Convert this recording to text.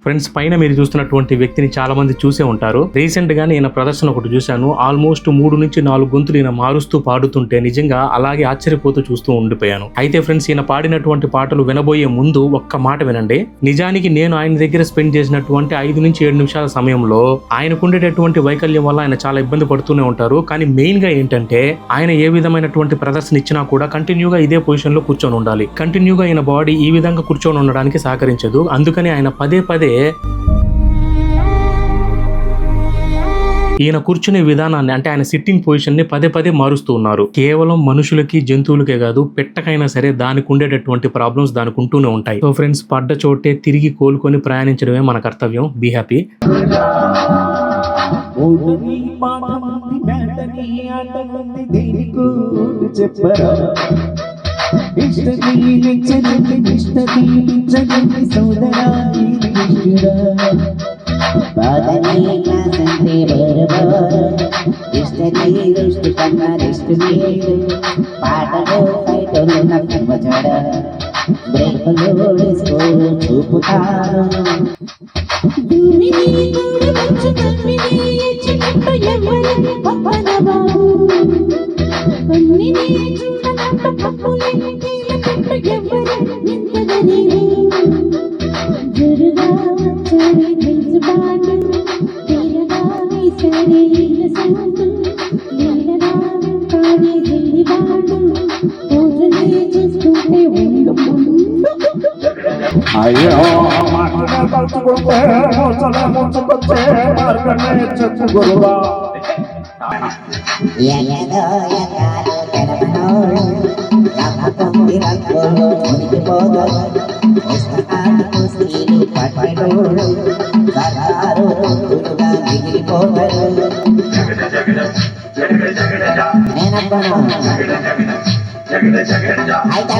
Friends, పైన మీరు చూస్తున్నటువంటి వ్యక్తిని చాలా మంది చూసే ఉంటారు. రీసెంట్ గా నేను ప్రదర్శన ఒకటి చూశాను. ఆల్మోస్ట్ 3 నుంచి 4 గొంతులు ఈయన మారుస్తూ పాడుతుంటే నిజంగా అలాగే ఆశ్చర్యపోతూ చూస్తూ ఉండిపోయాను. అయితే ఫ్రెండ్స్, ఈయన పాడినటువంటి పాటలు వినబోయే ముందు ఒక్క మాట వినండి. నిజానికి నేను ఆయన దగ్గర స్పెండ్ చేసినటువంటి 5 నుంచి 7 నిమిషాల సమయంలో ఆయనకుండేటటువంటి వైకల్యం వల్ల ఆయన చాలా ఇబ్బంది పడుతూనే ఉంటారు. కానీ మెయిన్ గా ఏంటంటే ఆయన ఏ విధమైనటువంటి ప్రదర్శన ఇచ్చినా కూడా కంటిన్యూగా ఇదే పొజిషన్ లో కూర్చొని ఉండాలి. కంటిన్యూగా ఈయన బాడీ ఈ విధంగా కూర్చొని ఉండడానికి సహకరించదు. అందుకని ఆయన పదే పదే ఈయన కూర్చునే విధానాన్ని, అంటే ఆయన సిట్టింగ్ పొజిషన్ ని పదే పదే మారుస్తూ ఉన్నారు. కేవలం మనుషులకి జంతువులకే కాదు, పెట్టకైనా సరే దానికి ఉండేటటువంటి ప్రాబ్లమ్స్ దానికి ఉంటూనే ఉంటాయి. సో ఫ్రెండ్స్, పడ్డ చోటే తిరిగి కోలుకొని ప్రయాణించడమే మన కర్తవ్యం. Be happy. పాటలు ఫైటలు నచ్చడ బ్రేకులు చూపుతారు. అయ్యో మాట్లాడుకుంటే ముంచుకొచ్చే మార్గమే చెప్పు గురువా. అయితే